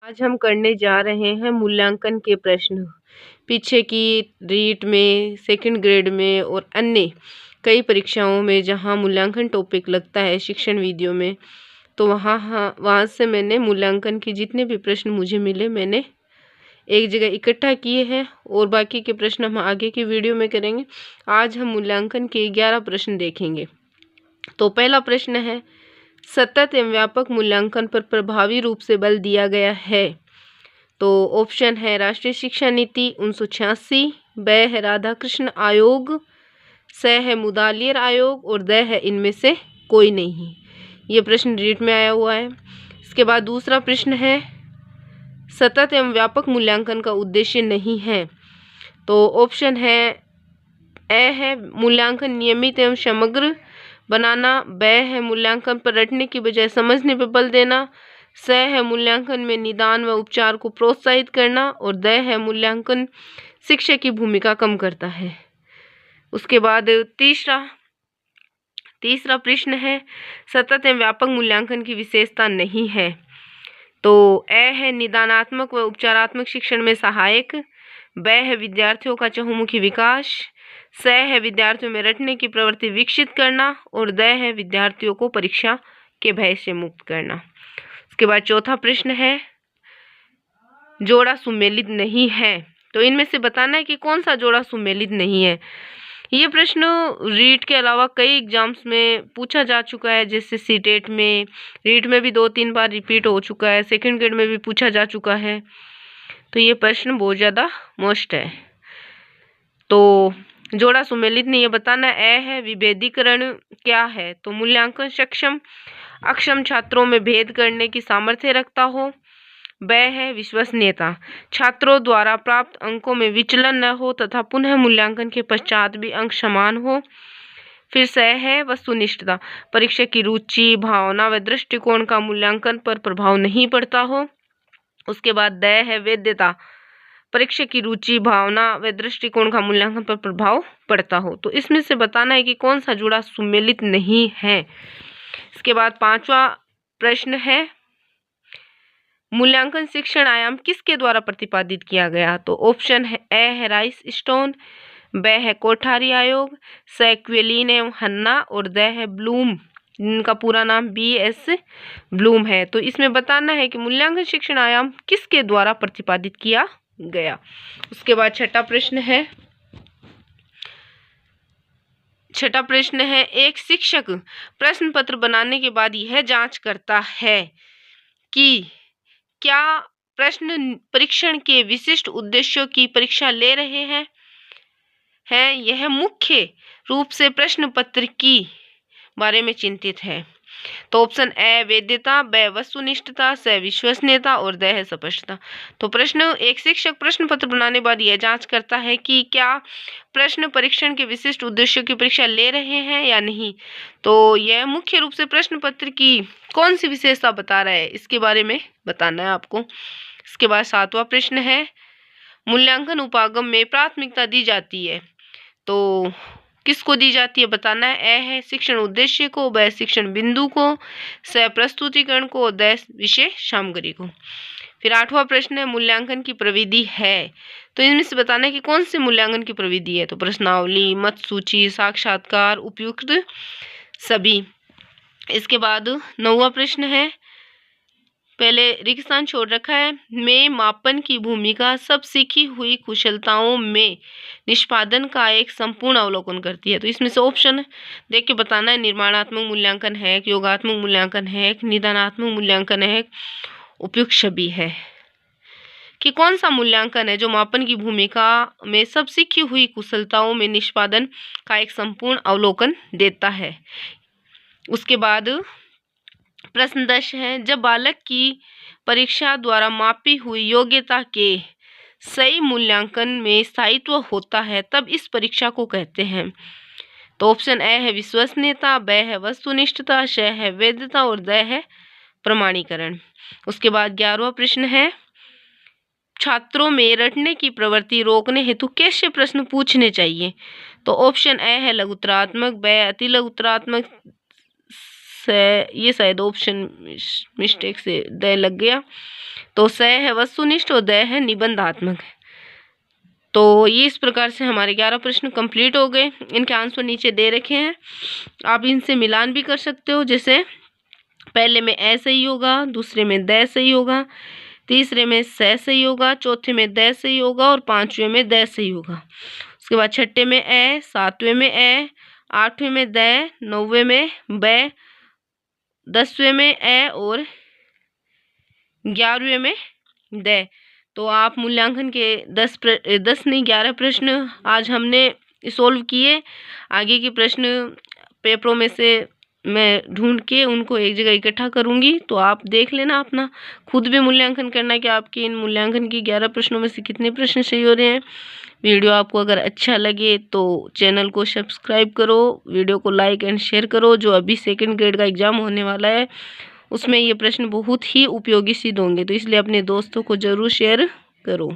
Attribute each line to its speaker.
Speaker 1: आज हम करने जा रहे हैं मूल्यांकन के प्रश्न। पीछे की रीट में, सेकंड ग्रेड में और अन्य कई परीक्षाओं में जहां मूल्यांकन टॉपिक लगता है शिक्षण वीडियो में, तो वहाँ से मैंने मूल्यांकन के जितने भी प्रश्न मुझे मिले मैंने एक जगह इकट्ठा किए हैं और बाकी के प्रश्न हम आगे की वीडियो में करेंगे। आज हम मूल्यांकन के 11 प्रश्न देखेंगे। तो पहला प्रश्न है, सतत एवं व्यापक मूल्यांकन पर प्रभावी रूप से बल दिया गया है। तो ऑप्शन है राष्ट्रीय शिक्षा नीति 1986, ब है राधाकृष्ण आयोग, स है मुदालियर आयोग और द है इनमें से कोई नहीं। ये प्रश्न रीट में आया हुआ है। इसके बाद दूसरा प्रश्न है, सतत एवं व्यापक मूल्यांकन का उद्देश्य नहीं है। तो ऑप्शन है ए है मूल्यांकन नियमित एवं समग्र बनाना, ब है मूल्यांकन पर रटने की बजाय समझने पर बल देना, स है मूल्यांकन में निदान व उपचार को प्रोत्साहित करना और द है मूल्यांकन शिक्षक की भूमिका कम करता है। उसके बाद तीसरा प्रश्न है, सतत एवं व्यापक मूल्यांकन की विशेषता नहीं है। तो ए है निदानात्मक व उपचारात्मक शिक्षण में सहायक, ब है विद्यार्थियों का चहुमुखी विकास, स है विद्यार्थियों में रटने की प्रवृत्ति विकसित करना और द है विद्यार्थियों को परीक्षा के भय से मुक्त करना। उसके बाद चौथा प्रश्न है, जोड़ा सुमेलित नहीं है। तो इनमें से बताना है कि कौन सा जोड़ा सुमेलित नहीं है। ये प्रश्न रीट के अलावा कई एग्जाम्स में पूछा जा चुका है, जैसे सीटेट में, रीट में भी 2-3 बार रिपीट हो चुका है, सेकंड ग्रेड में भी पूछा जा चुका है। तो ये प्रश्न बहुत ज़्यादा मोस्ट है। तो जोड़ा सुमेलित नहीं है, बताना ए है विभेदीकरण क्या है। तो मूल्यांकन सक्षम अक्षम छात्रों में भेद करने की सामर्थ्य रखता हो, ब है विश्वसनीयता, छात्रों द्वारा प्राप्त अंकों में विचलन न हो तथा पुनः मूल्यांकन के पश्चात भी अंक समान हो। फिर स है वस्तुनिष्ठता, परीक्षक की रुचि, भावना व दृष्टिकोण का मूल्यांकन पर प्रभाव नहीं पड़ता हो। उसके बाद द है वैधता, परीक्षक की रुचि, भावना व दृष्टिकोण का मूल्यांकन पर प्रभाव पड़ता हो। तो इसमें से बताना है कि कौन सा जोड़ा सुमेलित नहीं है। इसके बाद पांचवा प्रश्न है, मूल्यांकन शिक्षण आयाम किसके द्वारा प्रतिपादित किया गया। तो ऑप्शन है ए है राइस स्टोन, ब है कोठारी आयोग, स क्वेलीन एवं हन्ना और द है ब्लूम, इनका पूरा नाम BS ब्लूम है। तो इसमें बताना है कि मूल्यांकन शिक्षण आयाम किसके द्वारा प्रतिपादित किया गया। उसके बाद छठा प्रश्न है, एक शिक्षक प्रश्न पत्र बनाने के बाद यह जांच करता है कि क्या प्रश्न परीक्षण के विशिष्ट उद्देश्यों की परीक्षा ले रहे हैं, यह मुख्य रूप से प्रश्न पत्र की बारे में चिंतित है। तो ऑप्शन ए वैधता, ब वस्तुनिष्ठता, स विश्वसनीयता और द है स्पष्टता। तो एक शिक्षक प्रश्न पत्र बनाने बाद यह जांच करता है कि क्या प्रश्न परीक्षण के विशिष्ट उद्देश्यों की परीक्षा ले रहे हैं या नहीं। तो यह मुख्य रूप से प्रश्न पत्र की कौन सी विशेषता बता रहा है, इसके बारे में बताना है आपको। इसके बाद सातवां प्रश्न है, मूल्यांकन उपागम में प्राथमिकता दी जाती है। तो किसको दी जाती है, बताना है। ए है शिक्षण उद्देश्य को, ब शिक्षण बिंदु को, स प्रस्तुतिकरण को, द विषय सामग्री को। फिर आठवां प्रश्न है, मूल्यांकन की प्रविधि है। तो इनमें से बताना है कि कौन से मूल्यांकन की प्रविधि है। तो प्रश्नावली, मत सूची, साक्षात्कार, उपयुक्त सभी। इसके बाद नौवां प्रश्न है, पहले रिक्तान छोड़ रखा है, में मापन की भूमिका सब सीखी हुई कुशलताओं में निष्पादन का एक संपूर्ण अवलोकन करती है। तो इसमें से ऑप्शन देख के बताना है, निर्माणात्मक मूल्यांकन है, योगात्मक मूल्यांकन है, निदानात्मक मूल्यांकन है, उपयुक्त छवि है। कि कौन सा मूल्यांकन है जो मापन की भूमिका में सब सीखी हुई कुशलताओं में निष्पादन का एक संपूर्ण अवलोकन देता है। उसके बाद प्रश्न 10 है, जब बालक की परीक्षा द्वारा मापी हुई योग्यता के सही मूल्यांकन में स्थायित्व होता है तब इस परीक्षा को कहते हैं। तो ऑप्शन ए है विश्वसनीयता, ब है वस्तुनिष्ठता, श है वैधता और द है प्रमाणीकरण। उसके बाद 11वां प्रश्न है, छात्रों में रटने की प्रवृत्ति रोकने हेतु कैसे प्रश्न पूछने चाहिए। तो ऑप्शन ए है लघुतरात्मक, ब अति लघुतरात्मक, ये शायद ऑप्शन मिस्टेक से द लग गया। तो स है वस्तुनिष्ठ और द है निबंधात्मक। तो ये इस प्रकार से हमारे 11 प्रश्न कंप्लीट हो गए। इनके आंसर नीचे दे रखे हैं, आप इनसे मिलान भी कर सकते हो। जैसे पहले में ए सही होगा, दूसरे में द सही होगा, तीसरे में स सही होगा, चौथे में द सही होगा और पांचवें में द सही होगा। उसके बाद छठे में ए, सातवें में ए, आठवें में द, नौवें में ब, 10वें में ए और 11वें में द। तो आप मूल्यांकन के 10 नहीं 11 प्रश्न आज हमने सॉल्व किए। आगे के प्रश्न पेपरों में से मैं ढूंढ के उनको एक जगह इकट्ठा करूंगी, तो आप देख लेना, अपना खुद भी मूल्यांकन करना कि आपके इन मूल्यांकन की 11 प्रश्नों में से कितने प्रश्न सही हो रहे हैं। वीडियो आपको अगर अच्छा लगे तो चैनल को सब्सक्राइब करो, वीडियो को लाइक एंड शेयर करो। जो अभी सेकंड ग्रेड का एग्जाम होने वाला है उसमें ये प्रश्न बहुत ही उपयोगी सिद्ध होंगे, तो इसलिए अपने दोस्तों को जरूर शेयर करो।